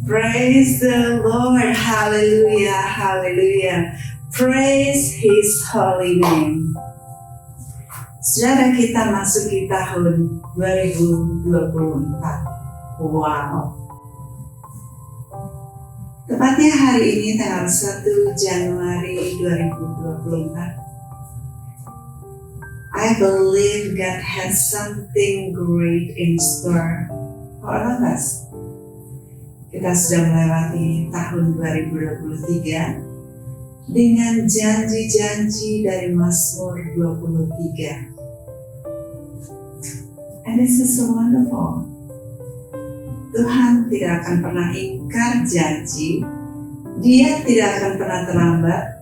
Praise the Lord. Hallelujah. Hallelujah. Praise His holy name. Saudara, kita masuki tahun 2024. Wow. Tepatnya hari ini tanggal 1 Januari 2024. I believe God has something great in store for all of us. Kita sudah melewati tahun 2023 dengan janji-janji dari Mazmur 23. And this is so wonderful. Tuhan tidak akan pernah ingkar janji, Dia tidak akan pernah terlambat,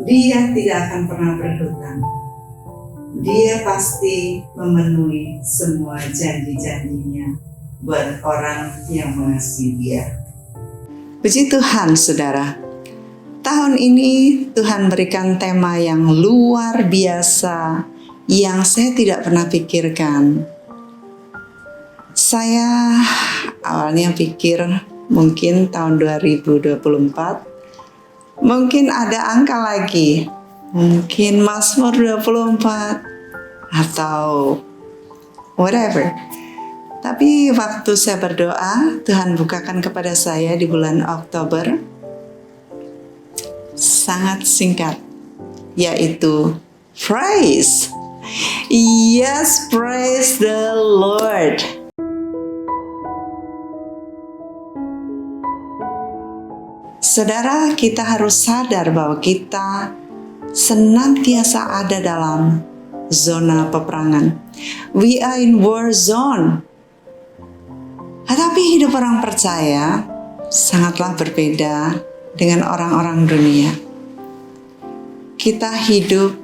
Dia tidak akan pernah berhutang. Dia pasti memenuhi semua janji-janjinya buat orang yang mengasihi Dia. Puji Tuhan, saudara. Tahun ini Tuhan berikan tema yang luar biasa yang saya tidak pernah pikirkan. Saya awalnya pikir mungkin tahun 2024 mungkin ada angka lagi, mungkin Mazmur 24 atau whatever. Tapi waktu saya berdoa, Tuhan bukakan kepada saya di bulan Oktober sangat singkat, yaitu praise. Yes, praise the Lord. Saudara, kita harus sadar bahwa kita senantiasa ada dalam zona peperangan. We are in war zone. Tetapi hidup orang percaya sangatlah berbeda dengan orang-orang dunia. Kita hidup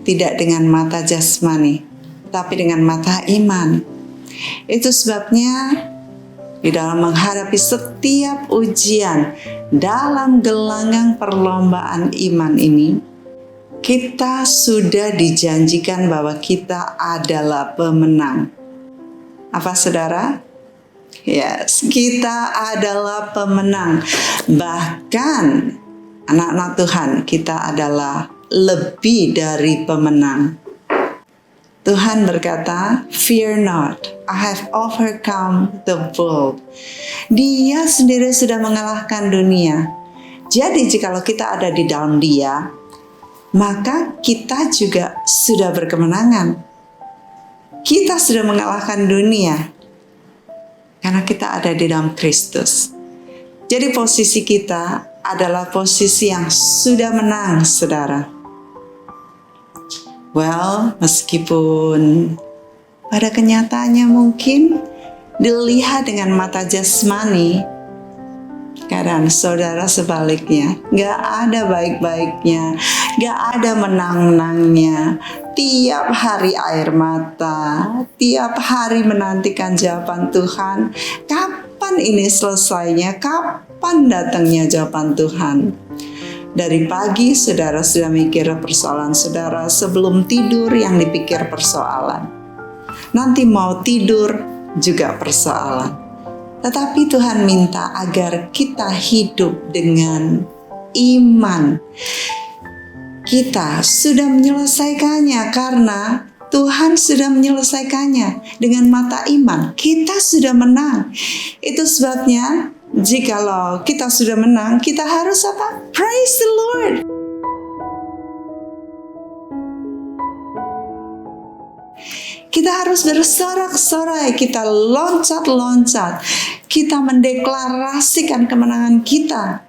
tidak dengan mata jasmani, tapi dengan mata iman. Itu sebabnya di dalam menghadapi setiap ujian dalam gelanggang perlombaan iman ini, kita sudah dijanjikan bahwa kita adalah pemenang. Apa saudara? Yes, kita adalah pemenang. Bahkan anak-anak Tuhan, kita adalah lebih dari pemenang. Tuhan berkata, "Fear not, I have overcome the world." Dia sendiri sudah mengalahkan dunia. Jadi jikalau kita ada di dalam Dia, maka kita juga sudah berkemenangan. Kita sudah mengalahkan dunia karena kita ada di dalam Kristus. Jadi posisi kita adalah posisi yang sudah menang, saudara. Well, meskipun pada kenyataannya mungkin dilihat dengan mata jasmani, kadang saudara sebaliknya, gak ada baik-baiknya, gak ada menang-menangnya. Tiap hari air mata, tiap hari menantikan jawaban Tuhan. Kapan ini selesainya? Kapan datangnya jawaban Tuhan? Dari pagi saudara sudah mikir persoalan saudara, sebelum tidur yang dipikir persoalan. Nanti mau tidur juga persoalan. Tetapi Tuhan minta agar kita hidup dengan iman. Kita sudah menyelesaikannya karena Tuhan sudah menyelesaikannya dengan mata iman. Kita sudah menang. Itu sebabnya jikalau kita sudah menang, kita harus apa? Praise the Lord. Kita harus bersorak-sorai, kita loncat-loncat, kita mendeklarasikan kemenangan kita.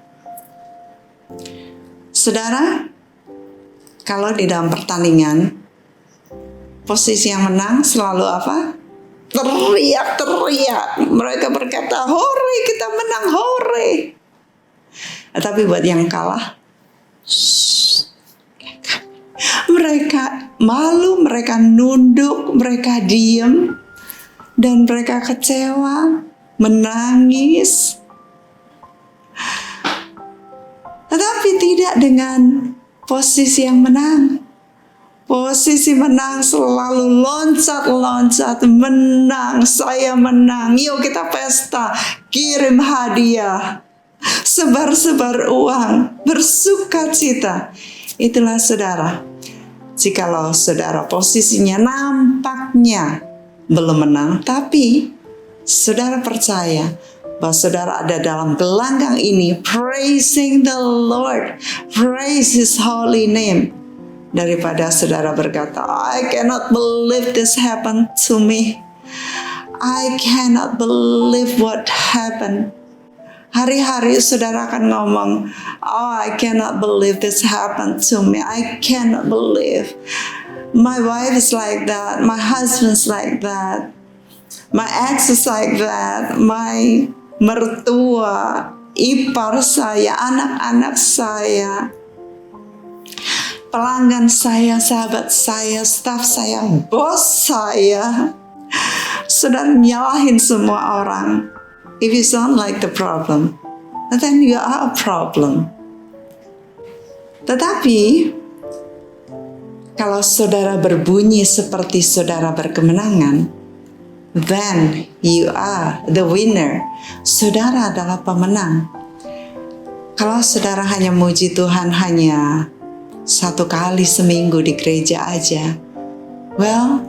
Saudara, kalau di dalam pertandingan, posisi yang menang selalu apa? Teriak-teriak. Mereka berkata, hore, kita menang, hore. Tapi buat yang kalah, mereka malu, mereka nunduk, mereka diam, dan mereka kecewa, menangis. Tetapi tidak dengan posisi yang menang. Posisi menang selalu loncat-loncat, menang, saya menang. Yuk kita pesta, kirim hadiah, sebar-sebar uang, bersuka cita. Itulah saudara. Jikalau saudara posisinya nampaknya belum menang, tapi saudara percaya bahwa saudara ada dalam gelanggang ini, praising the Lord, praise His holy name. Daripada saudara berkata, I cannot believe this happened to me. I cannot believe what happened. Hari-hari saudara akan ngomong, oh, I cannot believe this happened to me. I cannot believe. My wife is like that. My husband's like that. My ex is like that. My mertua, ipar saya, anak-anak saya, pelanggan saya, sahabat saya, staf saya, bos saya. Saudara nyalahin semua orang. If you sound like the problem, then you are a problem. Tetapi, kalau saudara berbunyi seperti saudara berkemenangan, then you are the winner. Saudara adalah pemenang. Kalau saudara hanya muji Tuhan hanya 1 kali seminggu di gereja aja, well,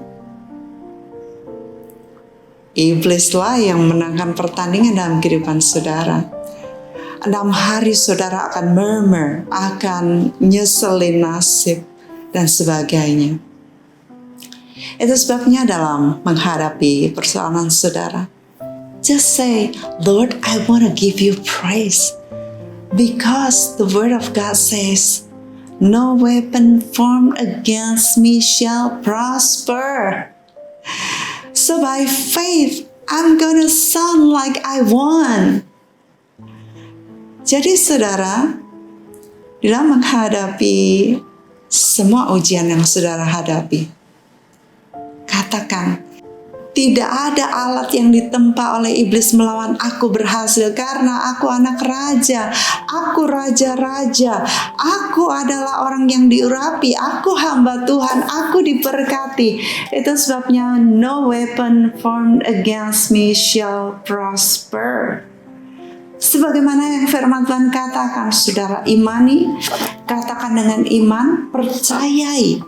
iblislah yang menangkan pertandingan dalam kehidupan saudara. 6 hari saudara akan murmur, akan nyeselin nasib, dan sebagainya. Itu sebabnya dalam menghadapi persoalan saudara, just say, Lord, I want to give you praise. Because the word of God says, no weapon formed against me shall prosper. So by faith, I'm gonna sound like I won. Jadi saudara, dalam menghadapi semua ujian yang saudara hadapi, katakan, tidak ada alat yang ditempa oleh iblis melawan aku berhasil, karena aku anak raja, aku raja-raja, aku adalah orang yang diurapi, aku hamba Tuhan, aku diberkati. Itu sebabnya no weapon formed against me shall prosper. Sebagaimana yang firman Tuhan katakan, saudara imani, katakan dengan iman, percayai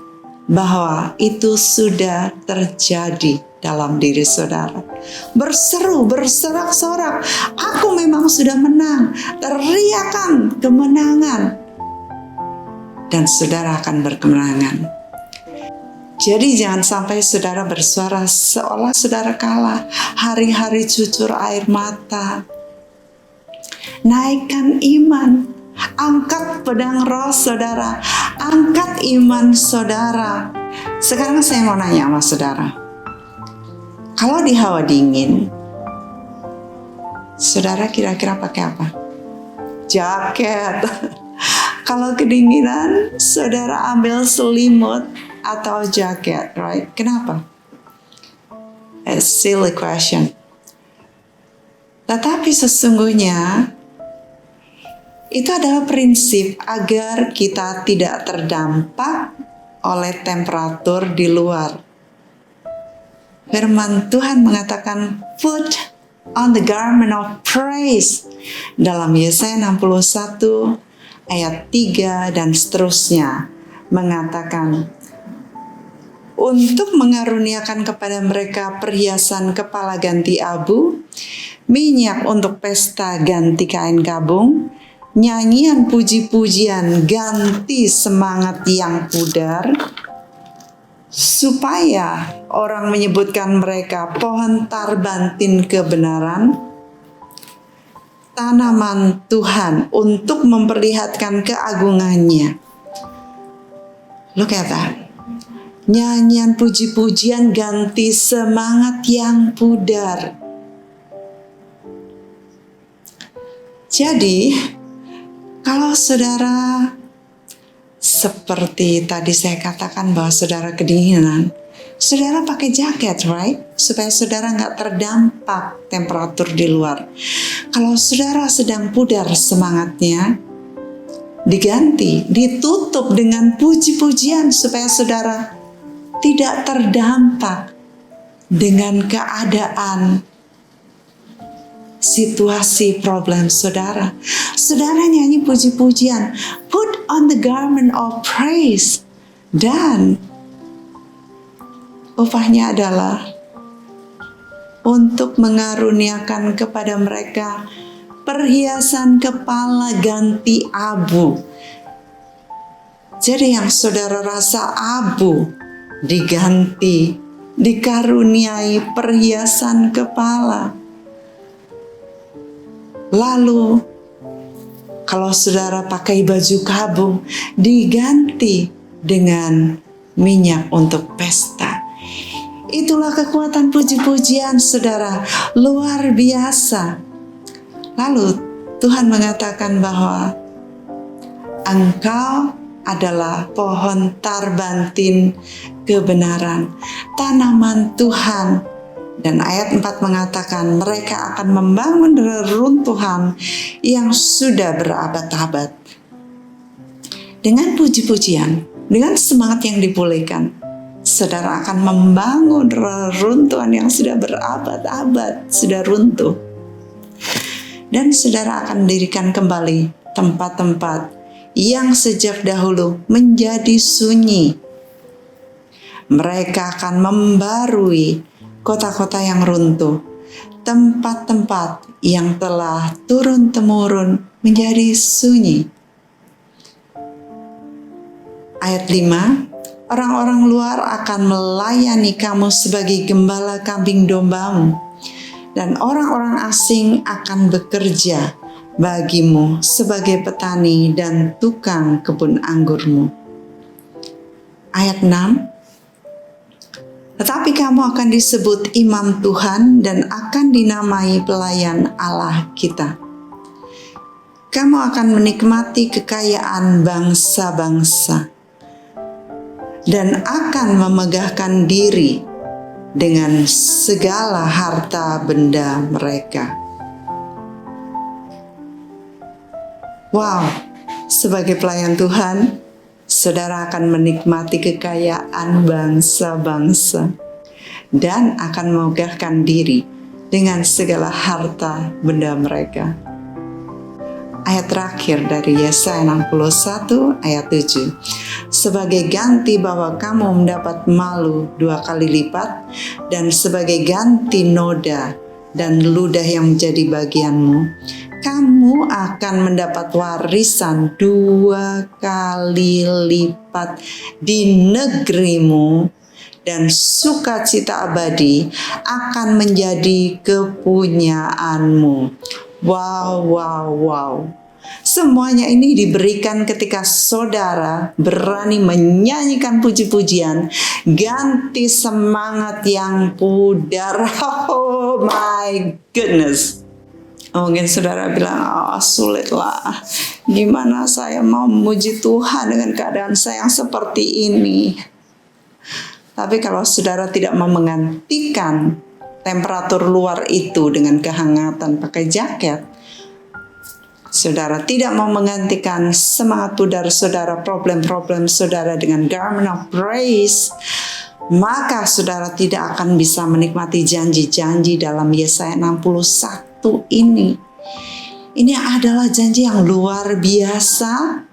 bahwa itu sudah terjadi dalam diri saudara. Berseru, bersorak-sorak, aku memang sudah menang. Teriakan kemenangan, dan saudara akan berkemenangan. Jadi jangan sampai saudara bersuara seolah saudara kalah. Hari-hari cucur air mata. Naikkan iman, angkat pedang roh saudara, angkat iman saudara. Sekarang saya mau nanya sama saudara, kalau di hawa dingin, saudara kira-kira pakai apa? Jaket. Kalau kedinginan, saudara ambil selimut atau jaket, right? Kenapa? It's a silly question. Tetapi sesungguhnya itu adalah prinsip agar kita tidak terdampak oleh temperatur di luar. Firman Tuhan mengatakan, put on the garment of praise. Dalam Yesaya 61 ayat 3 dan seterusnya mengatakan, untuk mengaruniakan kepada mereka perhiasan kepala ganti abu, minyak untuk pesta ganti kain kabung, nyanyian puji-pujian ganti semangat yang pudar, supaya orang menyebutkan mereka pohon tarbantin kebenaran, tanaman Tuhan untuk memperlihatkan keagungannya. Look at that. Nyanyian puji-pujian ganti semangat yang pudar. Jadi, kalau saudara seperti tadi saya katakan bahwa saudara kedinginan, saudara pakai jaket, right? Supaya saudara nggak terdampak temperatur di luar. Kalau saudara sedang pudar semangatnya, diganti, ditutup dengan puji-pujian supaya saudara tidak terdampak dengan keadaan situasi problem saudara. Saudara nyanyi puji-pujian, put on the garment of praise, dan upahnya adalah untuk mengaruniakan kepada mereka perhiasan kepala ganti abu. Jadi yang saudara rasa abu diganti, dikaruniai perhiasan kepala. Lalu kalau saudara pakai baju kabung, diganti dengan minyak untuk pesta. Itulah kekuatan puji-pujian saudara, luar biasa. Lalu Tuhan mengatakan bahwa engkau adalah pohon tarbantin kebenaran, tanaman Tuhan. Dan ayat 4 mengatakan mereka akan membangun reruntuhan yang sudah berabad-abad. Dengan puji-pujian, dengan semangat yang dipulihkan, saudara akan membangun reruntuhan yang sudah berabad-abad, sudah runtuh. Dan saudara akan mendirikan kembali tempat-tempat yang sejak dahulu menjadi sunyi. Mereka akan membarui kota-kota yang runtuh, tempat-tempat yang telah turun-temurun menjadi sunyi. Ayat 5, orang-orang luar akan melayani kamu sebagai gembala kambing dombamu, dan orang-orang asing akan bekerja bagimu sebagai petani dan tukang kebun anggurmu. Ayat 6, tetapi kamu akan disebut imam Tuhan dan akan dinamai pelayan Allah kita. Kamu akan menikmati kekayaan bangsa-bangsa dan akan memegahkan diri dengan segala harta benda mereka. Wow, sebagai pelayan Tuhan, saudara akan menikmati kekayaan bangsa-bangsa dan akan memegahkan diri dengan segala harta benda mereka. Ayat terakhir dari Yesaya 61 ayat 7. Sebagai ganti bahwa kamu mendapat malu 2 kali lipat, dan sebagai ganti noda dan ludah yang menjadi bagianmu, kamu akan mendapat warisan 2 kali lipat di negerimu, dan sukacita abadi akan menjadi kepunyaanmu. Wow, wow, wow. Semuanya ini diberikan ketika saudara berani menyanyikan puji-pujian, ganti semangat yang pudar. Oh my goodness. Mungkin saudara bilang, sulit lah. Gimana saya mau memuji Tuhan dengan keadaan saya yang seperti ini? Tapi kalau saudara tidak mau menggantikan temperatur luar itu dengan kehangatan pakai jaket, saudara tidak mau menggantikan semangat pudar saudara, problem-problem saudara dengan garment of praise, maka saudara tidak akan bisa menikmati janji-janji dalam Yesaya 61 ini. Ini adalah janji yang luar biasa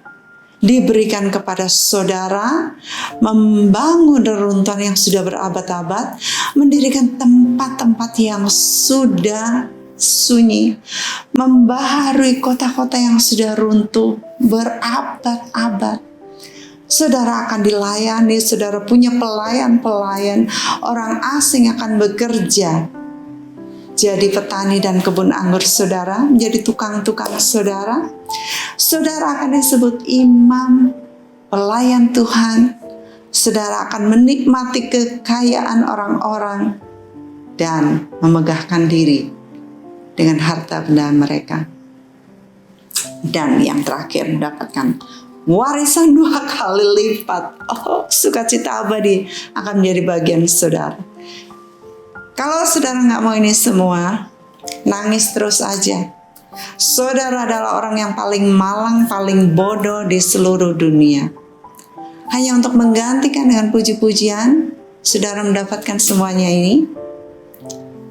diberikan kepada saudara, membangun reruntuhan yang sudah berabad-abad, mendirikan tempat-tempat yang sudah sunyi, membaharui kota-kota yang sudah runtuh berabad-abad. Saudara akan dilayani, saudara punya pelayan-pelayan, orang asing akan bekerja jadi petani dan kebun anggur saudara, menjadi tukang-tukang saudara. Saudara akan disebut imam, pelayan Tuhan. Saudara akan menikmati kekayaan orang-orang dan memegahkan diri dengan harta benda mereka. Dan yang terakhir, mendapatkan warisan 2 kali lipat. Oh, sukacita abadi akan menjadi bagian saudara. Kalau saudara nggak mau ini semua, nangis terus aja. Saudara adalah orang yang paling malang, paling bodoh di seluruh dunia. Hanya untuk menggantikan dengan puji-pujian, saudara mendapatkan semuanya ini.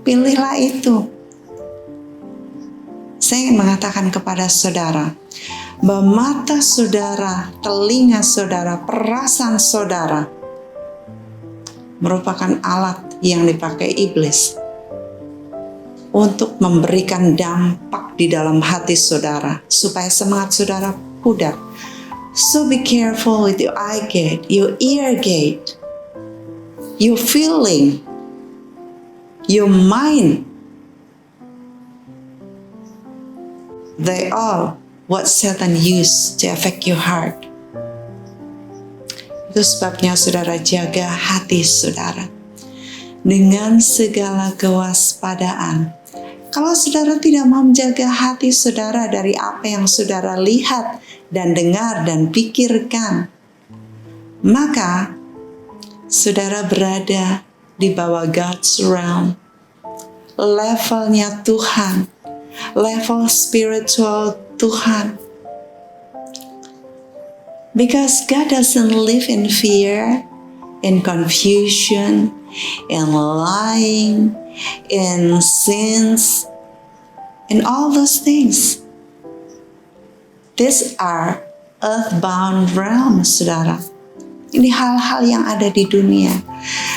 Pilihlah itu. Saya ingin mengatakan kepada saudara, bahwa mata saudara, telinga saudara, perasaan saudara merupakan alat yang dipakai iblis untuk memberikan dampak di dalam hati saudara, supaya semangat saudara pudar. So be careful with your eye gate, your ear gate, your feeling, your mind. They are what Satan used to affect your heart. Itu sebabnya saudara jaga hati saudara dengan segala kewaspadaan. Kalau saudara tidak mau menjaga hati saudara dari apa yang saudara lihat dan dengar dan pikirkan, maka saudara berada di bawah God's realm, levelnya Tuhan, level spiritual Tuhan. Because God doesn't live in fear, in confusion, in lying, in sins, in all those things. These are earthbound realms, saudara. Ini hal-hal yang ada di dunia.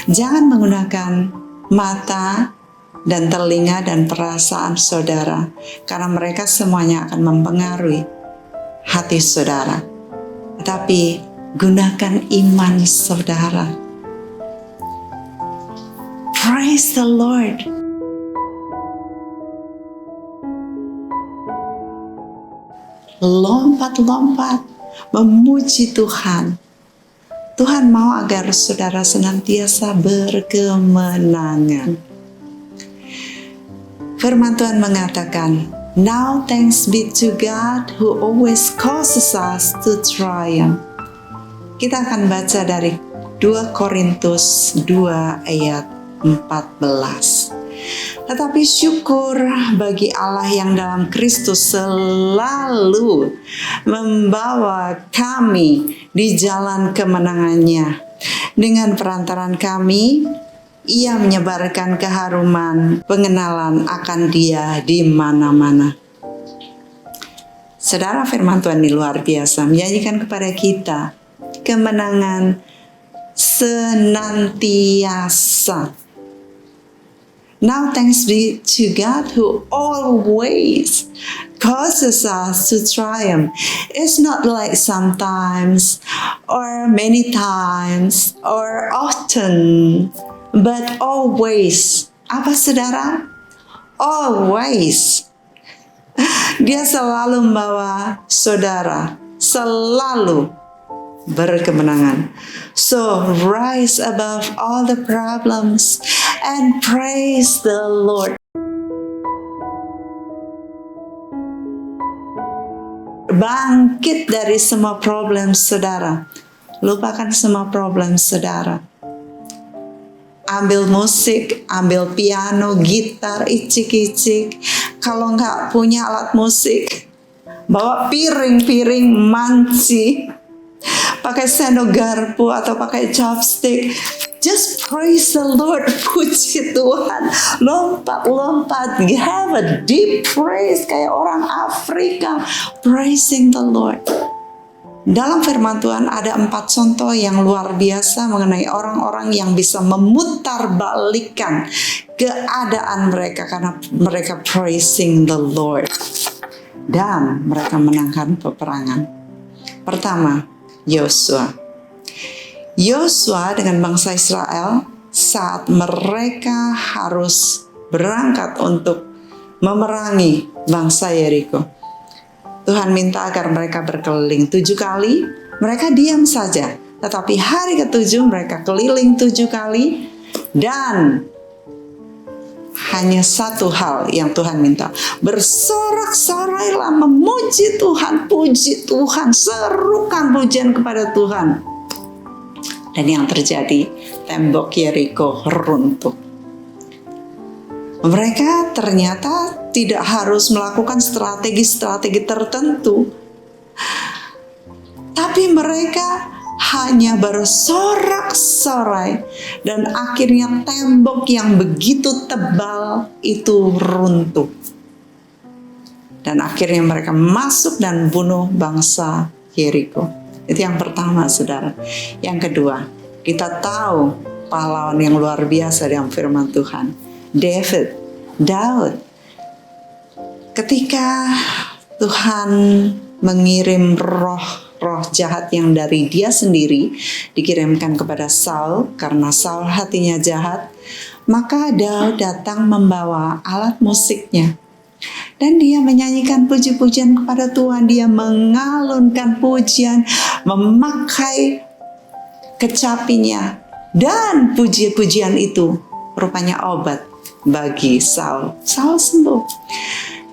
Jangan menggunakan mata dan telinga dan perasaan saudara, karena mereka semuanya akan mempengaruhi hati saudara. Tetapi gunakan iman saudara. Praise the Lord. Lompat-lompat memuji Tuhan. Tuhan mau agar saudara senantiasa berkemenangan. Firman Tuhan mengatakan, "Now thanks be to God who always causes us to triumph." Kita akan baca dari 2 Korintus 2 ayat 14. Tetapi syukur bagi Allah yang dalam Kristus selalu membawa kami di jalan kemenangannya. Dengan perantaran kami, Ia menyebarkan keharuman pengenalan akan Dia di mana-mana. Saudara, firman Tuhan ini luar biasa, menyanyikan kepada kita kemenangan senantiasa. Now thanks be to God who always causes us to triumph. It's not like sometimes or many times or often, but always. Apa saudara? Always. Dia selalu membawa saudara, selalu berkemenangan. So rise above all the problems and praise the Lord. Bangkit dari semua problem saudara. Lupakan semua problem saudara. Ambil musik, ambil piano, gitar, icik-icik. Kalau nggak punya alat musik, bawa piring-piring manci, pakai sendok garpu atau pakai chopstick. Just praise the Lord, puji Tuhan, lompat-lompat, have a deep praise kayak orang Afrika, praising the Lord. Dalam firman Tuhan ada 4 contoh yang luar biasa mengenai orang-orang yang bisa memutarbalikkan keadaan mereka karena mereka praising the Lord. Dan mereka menangkan peperangan. Pertama, Yosua. Yosua dengan bangsa Israel saat mereka harus berangkat untuk memerangi bangsa Yeriko. Tuhan minta agar mereka berkeliling 7 kali, mereka diam saja. Tetapi hari ke-7 mereka keliling 7 kali dan hanya satu hal yang Tuhan minta. Bersorak-sorailah memuji Tuhan, puji Tuhan, serukan pujian kepada Tuhan. Dan yang terjadi, tembok Yeriko runtuh. Mereka ternyata tidak harus melakukan strategi-strategi tertentu, tapi mereka hanya bersorak-sorai, dan akhirnya tembok yang begitu tebal itu runtuh. Dan akhirnya mereka masuk dan bunuh bangsa Yeriko. Itu yang pertama, saudara. Yang kedua, kita tahu pahlawan yang luar biasa dalam firman Tuhan, Daud. Ketika Tuhan mengirim roh jahat yang dari dia sendiri dikirimkan kepada Saul, karena Saul hatinya jahat, maka Daud datang membawa alat musiknya. Dan dia menyanyikan puji-pujian kepada Tuhan. Dia mengalunkan pujian, memakai kecapinya. Dan puji-pujian itu rupanya obat bagi Saul. Saul sembuh.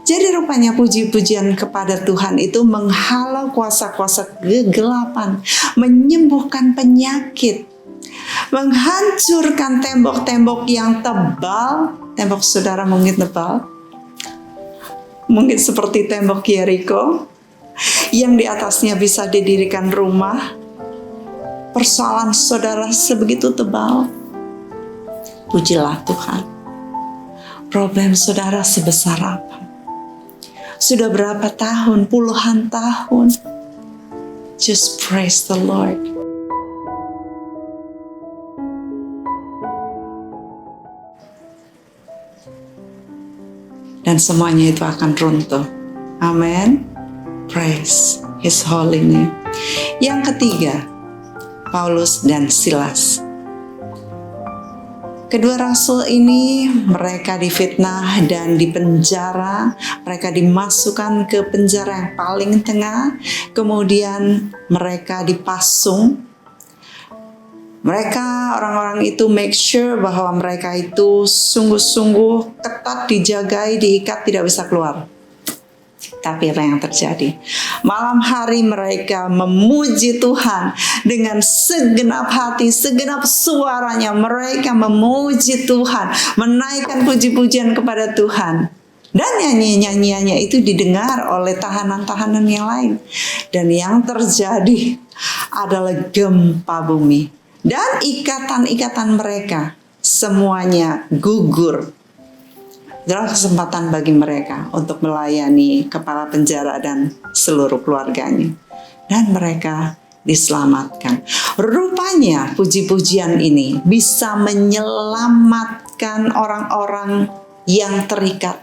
Jadi rupanya puji-pujian kepada Tuhan itu menghalau kuasa-kuasa kegelapan, menyembuhkan penyakit, menghancurkan tembok-tembok yang tebal. Tembok saudara mungkin tebal, mungkin seperti tembok Yeriko yang di atasnya bisa didirikan rumah. Persoalan saudara sebegitu tebal, pujilah Tuhan. Problem saudara sebesar apa? Sudah berapa tahun, puluhan tahun? Just praise the Lord. Dan semuanya itu akan runtuh. Amen. Praise His holy name. Yang ketiga, Paulus dan Silas. Kedua rasul ini mereka difitnah dan dipenjara. Mereka dimasukkan ke penjara yang paling tengah. Kemudian mereka dipasung. Mereka, orang-orang itu make sure bahwa mereka itu sungguh-sungguh ketat dijagai, diikat, tidak bisa keluar. Tapi apa yang terjadi? Malam hari mereka memuji Tuhan dengan segenap hati, segenap suaranya. Mereka memuji Tuhan, menaikkan puji-pujian kepada Tuhan. Dan nyanyiannya itu didengar oleh tahanan-tahanan yang lain. Dan yang terjadi adalah gempa bumi. Dan ikatan-ikatan mereka semuanya gugur. Adalah kesempatan bagi mereka untuk melayani kepala penjara dan seluruh keluarganya. Dan mereka diselamatkan. Rupanya puji-pujian ini bisa menyelamatkan orang-orang yang terikat.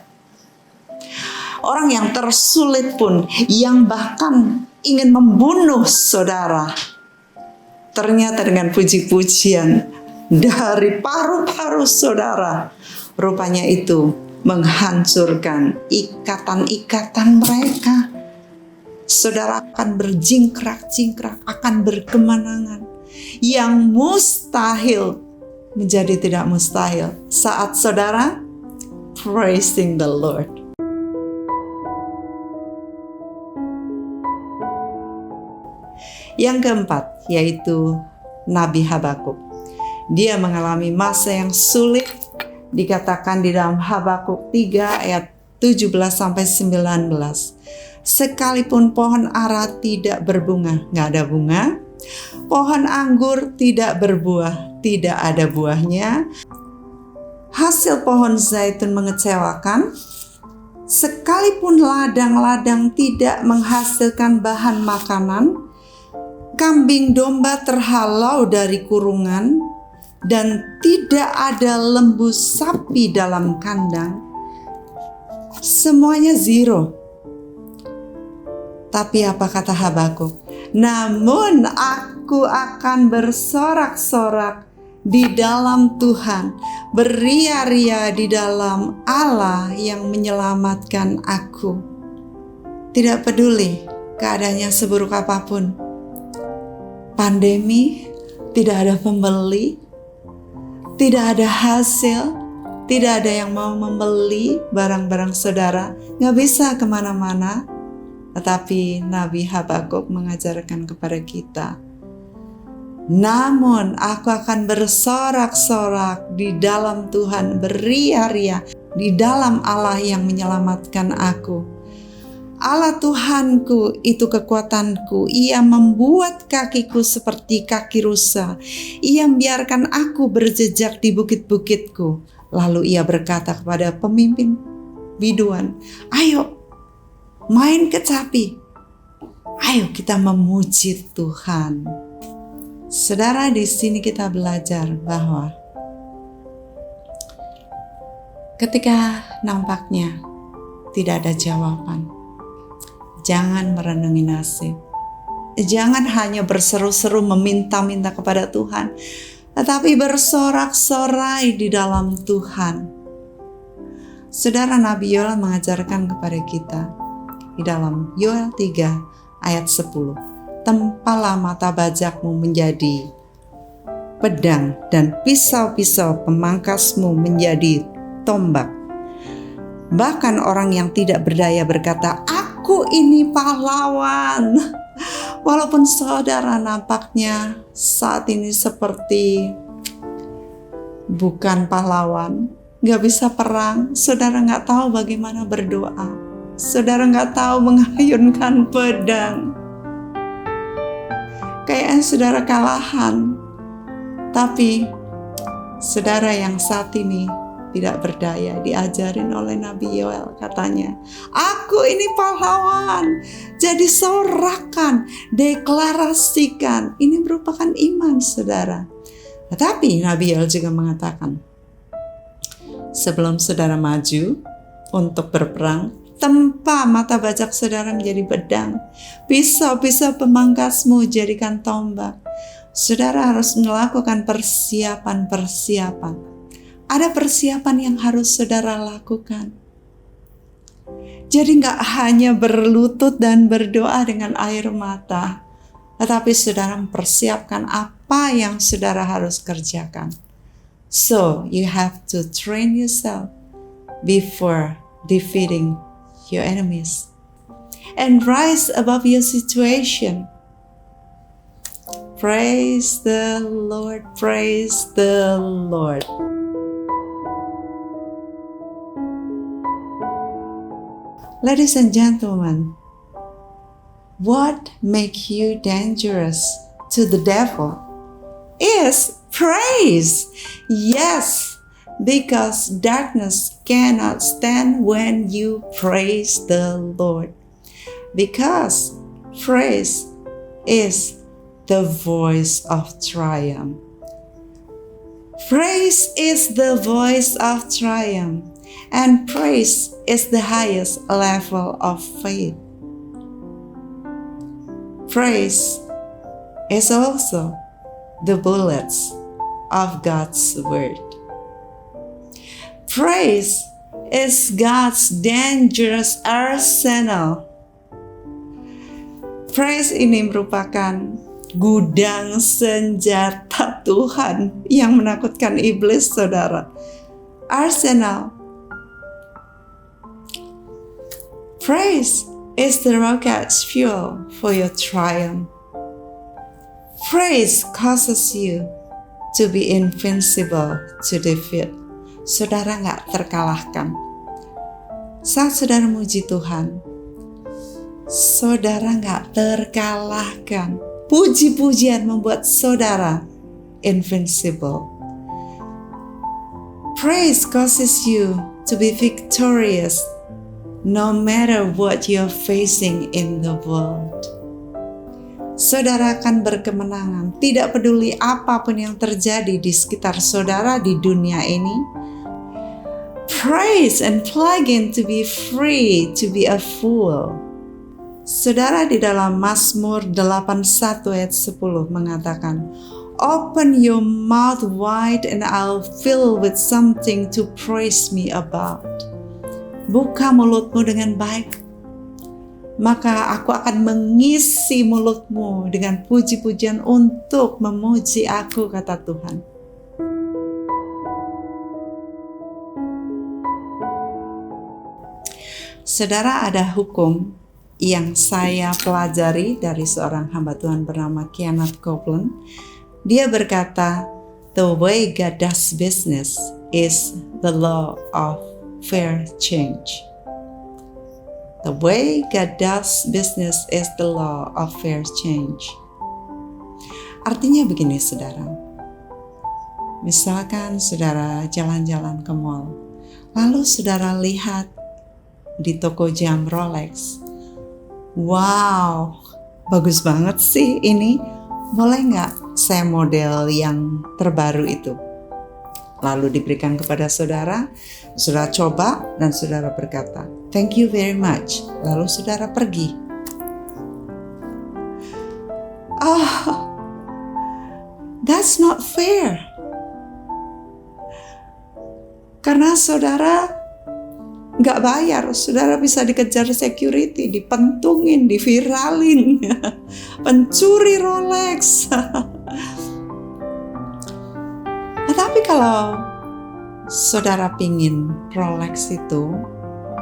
Orang yang tersulit pun, yang bahkan ingin membunuh saudara, ternyata dengan puji-pujian dari paru-paru saudara, rupanya itu menghancurkan ikatan-ikatan mereka. Saudara akan berjingkrak-jingkrak, akan berkemenangan. Yang mustahil menjadi tidak mustahil saat saudara praising the Lord. Yang keempat, yaitu Nabi Habakuk. Dia mengalami masa yang sulit, dikatakan di dalam Habakuk 3 ayat 17-19. Sekalipun pohon ara tidak berbunga, nggak ada bunga. Pohon anggur tidak berbuah, tidak ada buahnya. Hasil pohon zaitun mengecewakan. Sekalipun ladang-ladang tidak menghasilkan bahan makanan, kambing domba terhalau dari kurungan, dan tidak ada lembu sapi dalam kandang. Semuanya zero. Tapi apa kata Habakuk? Namun aku akan bersorak-sorak di dalam Tuhan, beria-ria di dalam Allah yang menyelamatkan aku. Tidak peduli keadaannya seburuk apapun. Pandemi, tidak ada pembeli, tidak ada hasil, tidak ada yang mau membeli barang-barang saudara, nggak bisa kemana-mana. Tetapi Nabi Habakuk mengajarkan kepada kita, namun aku akan bersorak-sorak di dalam Tuhan, beria-ria. di dalam Allah yang menyelamatkan aku. Allah Tuhanku itu kekuatanku. Ia membuat kakiku seperti kaki rusa. Ia membiarkan aku berjejak di bukit-bukitku. Lalu ia berkata kepada pemimpin biduan, ayo main kecapi. Ayo kita memuji Tuhan. Saudara, di sini kita belajar bahwa ketika nampaknya tidak ada jawaban, jangan merenungi nasib. Jangan hanya berseru-seru meminta-minta kepada Tuhan, tetapi bersorak-sorai di dalam Tuhan. Saudara, Nabi Yoel mengajarkan kepada kita di dalam Yoel 3 ayat 10. Tempalah mata bajakmu menjadi pedang dan pisau-pisau pemangkasmu menjadi tombak. Bahkan orang yang tidak berdaya berkata, aku ini pahlawan. Walaupun saudara nampaknya saat ini seperti bukan pahlawan, gak bisa perang, saudara gak tahu bagaimana berdoa, saudara gak tahu mengayunkan pedang, kayaknya saudara kalahan. Tapi saudara yang saat ini tidak berdaya diajarin oleh Nabi Yoel, katanya, aku ini pahlawan. Jadi sorakan, deklarasikan. Ini merupakan iman saudara. Tetapi Nabi Yoel juga mengatakan, sebelum saudara maju untuk berperang, tempa mata bajak saudara menjadi pedang, pisau-pisau pemangkasmu jadikan tombak. Saudara harus melakukan persiapan-persiapan. Ada persiapan yang harus saudara lakukan. Jadi gak hanya berlutut dan berdoa dengan air mata, tetapi saudara mempersiapkan apa yang saudara harus kerjakan. So, you have to train yourself before defeating your enemies and rise above your situation. Praise the Lord, praise the Lord. Ladies and gentlemen, what makes you dangerous to the devil is praise. Yes, because darkness cannot stand when you praise the Lord. Because praise is the voice of triumph. Praise is the voice of triumph, and praise is the highest level of faith. Praise is also the bullets of God's word. Praise is God's dangerous arsenal. Praise ini merupakan gudang senjata Tuhan yang menakutkan iblis, saudara. Arsenal. Praise is the rocket's fuel for your triumph. Praise causes you to be invincible to defeat. Saudara gak terkalahkan. Saat saudara muji Tuhan, saudara gak terkalahkan. Puji-pujian membuat saudara invincible. Praise causes you to be victorious no matter what you're facing in the world. Saudara akan berkemenangan, tidak peduli apapun yang terjadi di sekitar saudara di dunia ini. Praise and plug-in to be free to be a fool. Saudara, di dalam Mazmur 81 ayat 10 mengatakan, open your mouth wide and I'll fill with something to praise me about. Buka mulutmu dengan baik, maka aku akan mengisi mulutmu dengan puji-pujian untuk memuji aku, kata Tuhan. Saudara, ada hukum yang saya pelajari dari seorang hamba Tuhan bernama Kenneth Copeland. Dia berkata, the way God does business is the law of fair change. The way God does business is the law of fair change. Artinya begini saudara, misalkan saudara jalan-jalan ke mall, lalu saudara lihat di toko jam Rolex, wow, bagus banget sih ini, boleh nggak saya model yang terbaru itu? Lalu diberikan kepada saudara, saudara coba dan saudara berkata, thank you very much. Lalu saudara pergi. That's not fair. Karena saudara nggak bayar, saudara bisa dikejar security, dipentungin, diviralin, pencuri Rolex. Tetapi kalau saudara pingin Rolex itu,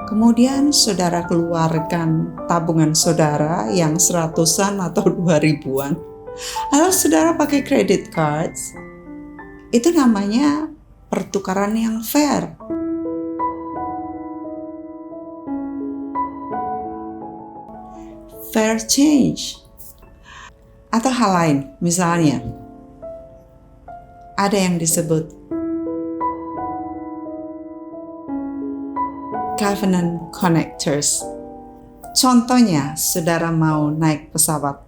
kemudian saudara keluarkan tabungan saudara yang 100-an atau 2000-an, lalu saudara pakai credit cards, itu namanya pertukaran yang fair. Fair change. Atau hal lain, misalnya ada yang disebut covenant connectors. Contohnya, saudara mau naik pesawat.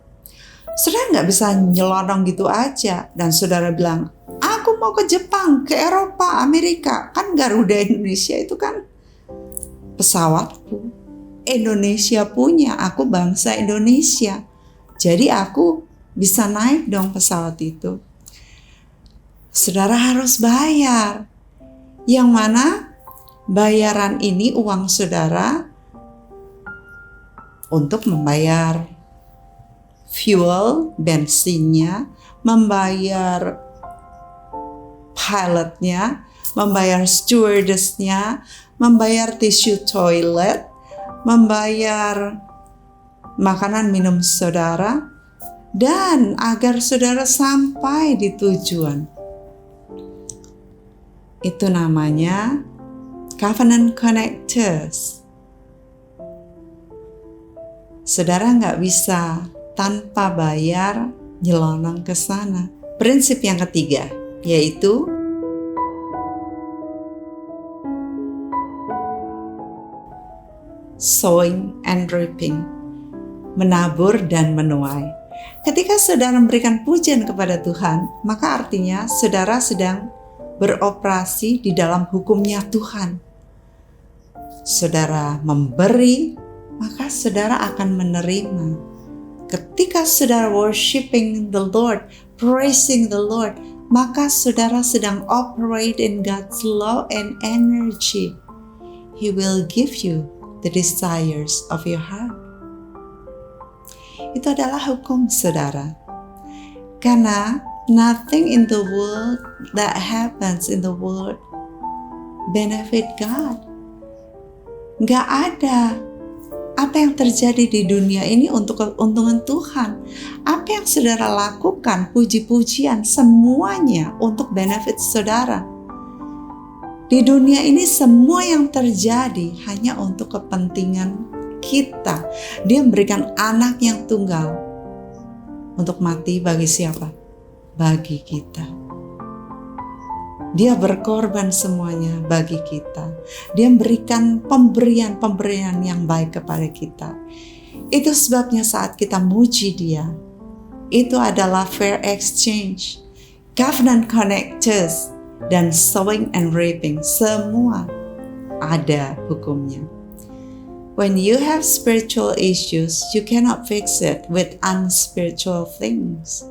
Saudara nggak bisa nyelonong gitu aja dan saudara bilang, aku mau ke Jepang, ke Eropa, Amerika. Kan Garuda Indonesia itu kan pesawatku. Indonesia punya, aku bangsa Indonesia. Jadi aku bisa naik dong pesawat itu. Saudara harus bayar. Yang mana bayaran ini uang saudara untuk membayar fuel, bensinnya, membayar pilotnya, membayar stewardessnya, membayar tisu toilet, membayar makanan minum saudara, dan agar saudara sampai di tujuan. Itu namanya covenant connectors. Saudara nggak bisa tanpa bayar nyelonong ke sana. Prinsip yang ketiga, yaitu sowing and reaping, menabur dan menuai. Ketika saudara memberikan pujian kepada Tuhan, maka artinya saudara sedang beroperasi di dalam hukumnya Tuhan. Saudara memberi, maka saudara akan menerima. Ketika saudara worshiping the Lord, praising the Lord, maka saudara sedang operate in God's law and energy. He will give you the desires of your heart. Itu adalah hukum saudara. Karena nothing in the world that happens in the world benefit God. Gak ada apa yang terjadi di dunia ini untuk keuntungan Tuhan. Apa yang saudara lakukan, puji-pujian, semuanya untuk benefit saudara. Di dunia ini semua yang terjadi hanya untuk kepentingan kita. Dia memberikan anak yang tunggal untuk mati bagi siapa? Bagi kita. Dia berkorban semuanya bagi kita. Dia memberikan pemberian yang baik kepada kita. Itu sebabnya saat kita muji Dia, itu adalah fair exchange, covenant connectors, dan sowing and reaping. Semua ada hukumnya. When you have spiritual issues, you cannot fix it with unspiritual things.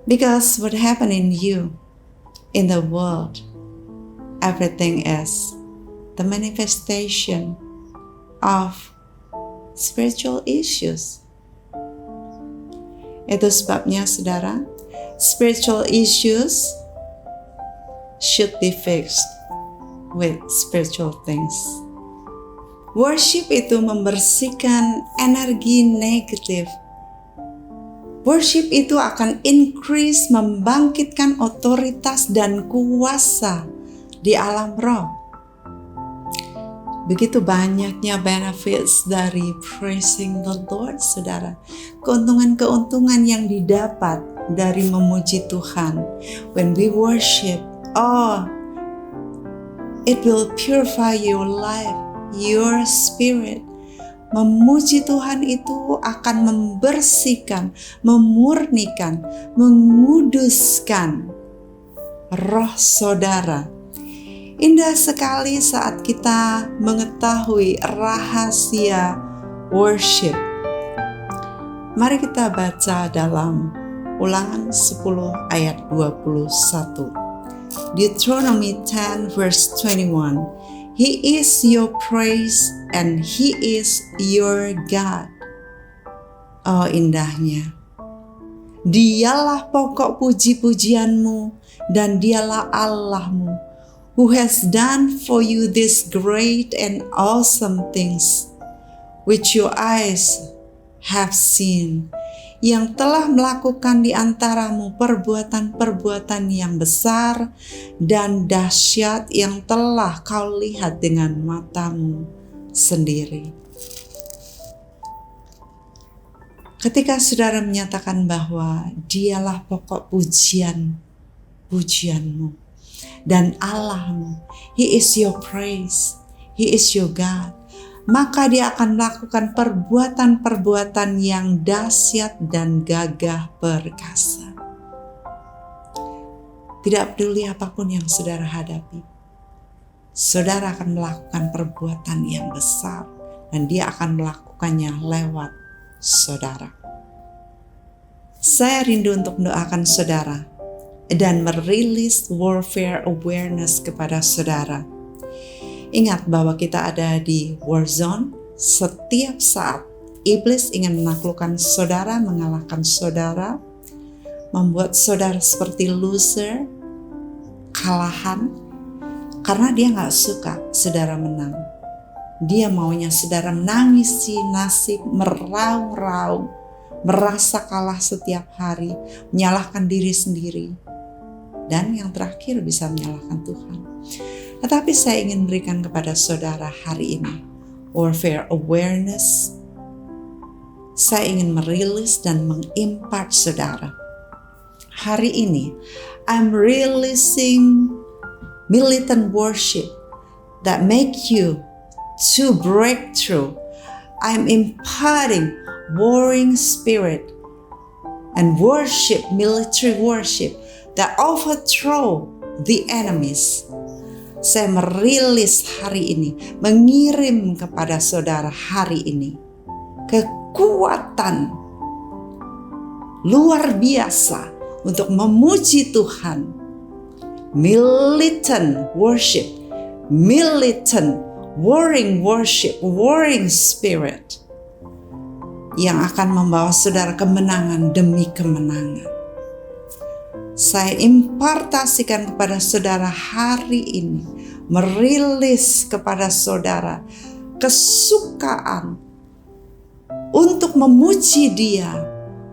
Because what happened in you, in the world, everything is the manifestation of spiritual issues. Itu sebabnya saudara, spiritual issues should be fixed with spiritual things. Worship itu membersihkan energi negatif. Worship itu akan increase, membangkitkan otoritas dan kuasa di alam roh. Begitu banyaknya benefits dari praising the Lord, saudara. Keuntungan-keuntungan yang didapat dari memuji Tuhan. When we worship, it will purify your life, your spirit. Memuji Tuhan itu akan membersihkan, memurnikan, menguduskan roh saudara. Indah sekali saat kita mengetahui rahasia worship. Mari kita baca dalam Ulangan 10 ayat 21. Deuteronomy 10 verse 21. He is your praise and He is your God. Oh, indahnya. Dialah pokok puji-pujianmu dan dialah Allahmu, who has done for you these great and awesome things, which your eyes have seen, yang telah melakukan di antaramu perbuatan-perbuatan yang besar dan dahsyat yang telah kau lihat dengan matamu sendiri. Ketika saudara menyatakan bahwa dialah pokok pujianmu dan Allahmu, He is your praise, He is your God, maka Dia akan melakukan perbuatan-perbuatan yang dahsyat dan gagah perkasa. Tidak peduli apapun yang saudara hadapi, saudara akan melakukan perbuatan yang besar dan Dia akan melakukannya lewat saudara. Saya rindu untuk mendoakan saudara dan merilis warfare awareness kepada saudara. Ingat bahwa kita ada di war zone. Setiap saat iblis ingin menaklukkan saudara, mengalahkan saudara, membuat saudara seperti loser, kalahan, karena dia gak suka saudara menang. Dia maunya saudara menangisi nasib, meraung-raung, merasa kalah setiap hari, menyalahkan diri sendiri, dan yang terakhir bisa menyalahkan Tuhan. Tetapi saya ingin berikan kepada saudara hari ini warfare awareness. Saya ingin merilis dan mengimpart saudara. Hari ini I'm releasing militant worship that make you to break through. I'm imparting warring spirit and worship, military worship that overthrow the enemies. Saya merilis hari ini, mengirim kepada saudara hari ini kekuatan luar biasa untuk memuji Tuhan. Militant worship, militant warring worship, warring spirit yang akan membawa saudara kemenangan demi kemenangan. Saya impartasikan kepada saudara hari ini, merilis kepada saudara kesukaan untuk memuji Dia,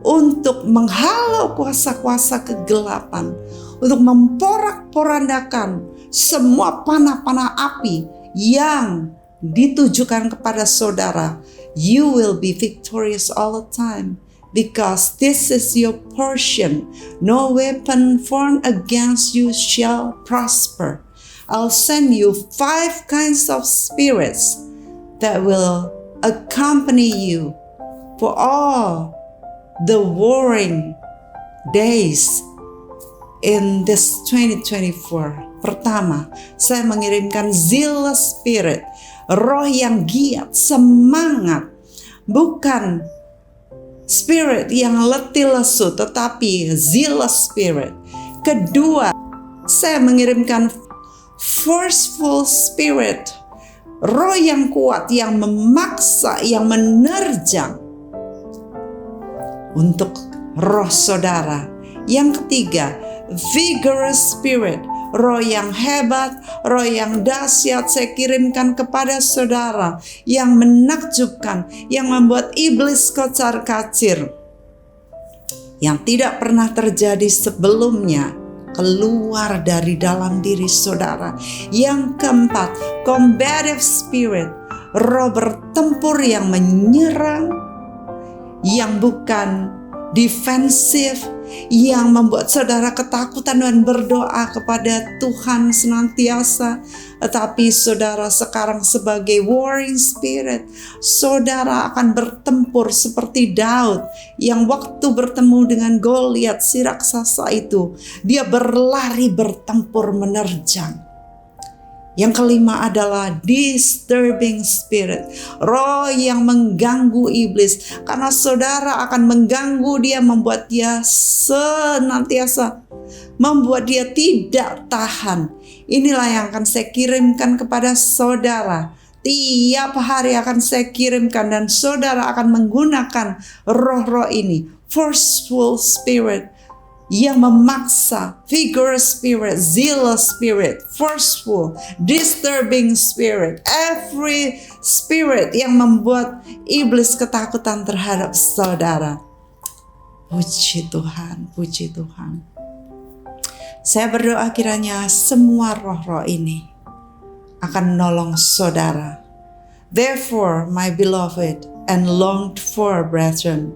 untuk menghalau kuasa-kuasa kegelapan, untuk memporak-porandakan semua panah-panah api yang ditujukan kepada saudara. You will be victorious all the time. Because this is your portion. No weapon formed against you shall prosper. I'll send you 5 kinds of spirits that will accompany you for all the warring days in this 2024. Pertama, saya mengirimkan zealous spirit, roh yang giat, semangat, bukan spirit yang letih lesu, tetapi zealous spirit. Kedua, saya mengirimkan forceful spirit, roh yang kuat, yang memaksa, yang menerjang untuk roh saudara. Yang ketiga, vigorous spirit, roh yang hebat, roh yang dahsyat saya kirimkan kepada saudara, yang menakjubkan, yang membuat iblis kocar-kacir, yang tidak pernah terjadi sebelumnya keluar dari dalam diri saudara. Yang keempat, combative spirit, roh bertempur yang menyerang, yang bukan defensif, yang membuat saudara ketakutan dan berdoa kepada Tuhan senantiasa. Tetapi saudara sekarang sebagai warring spirit, saudara akan bertempur seperti Daud yang waktu bertemu dengan Goliat si raksasa itu, dia berlari bertempur menerjang. Yang kelima adalah disturbing spirit, roh yang mengganggu iblis. Karena saudara akan mengganggu dia, membuat dia senantiasa, membuat dia tidak tahan. Inilah yang akan saya kirimkan kepada saudara. Tiap hari akan saya kirimkan, dan saudara akan menggunakan roh-roh ini. Forceful spirit, yang memaksa, vigorous spirit, zealous spirit, forceful, disturbing spirit, every spirit yang membuat iblis ketakutan terhadap saudara. Puji Tuhan, puji Tuhan. Saya berdoa kiranya semua roh-roh ini akan menolong saudara. Therefore, my beloved and longed for brethren,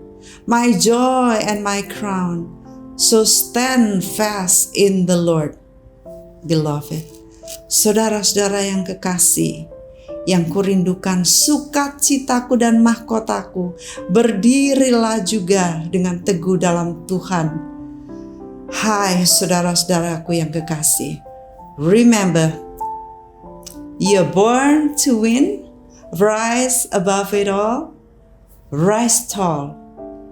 my joy and my crown, so stand fast in the Lord, beloved. Saudara-saudara yang kekasih, yang kurindukan sukacitaku dan mahkotaku, berdirilah juga dengan teguh dalam Tuhan. Hai saudara-saudaraku yang kekasih, remember, you're born to win, rise above it all, rise tall,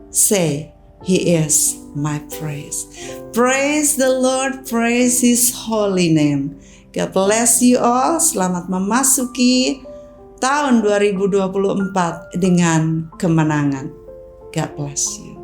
say, He is my praise. Praise the Lord, praise His holy name. God bless you all. Selamat memasuki tahun 2024 dengan kemenangan. God bless you.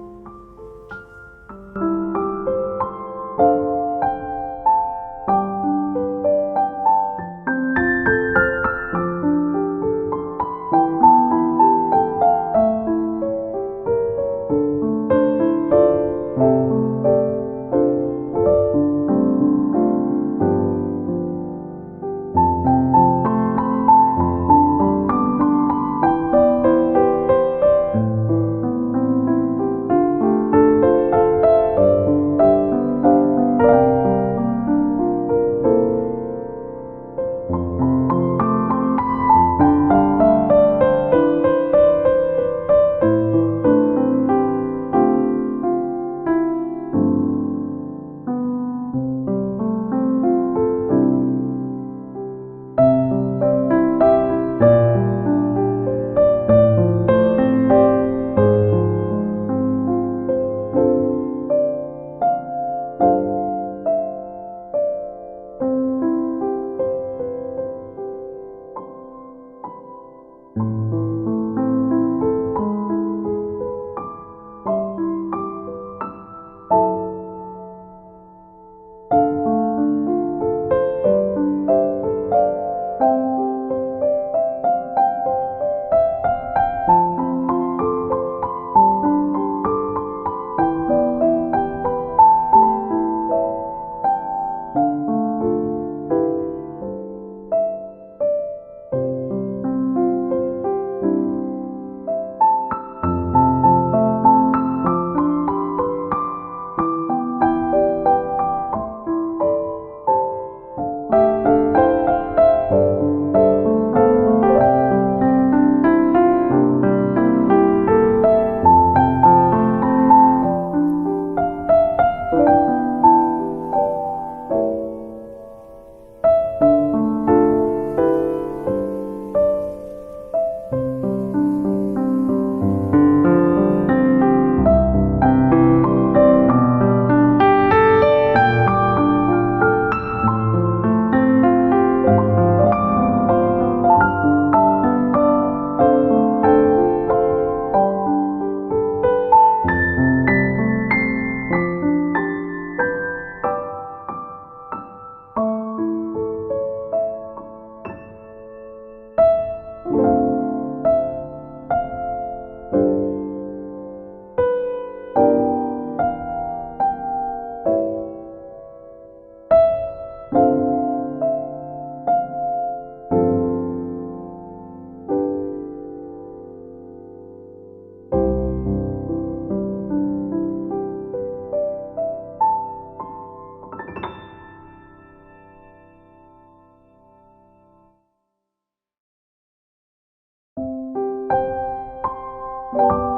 Tuhan.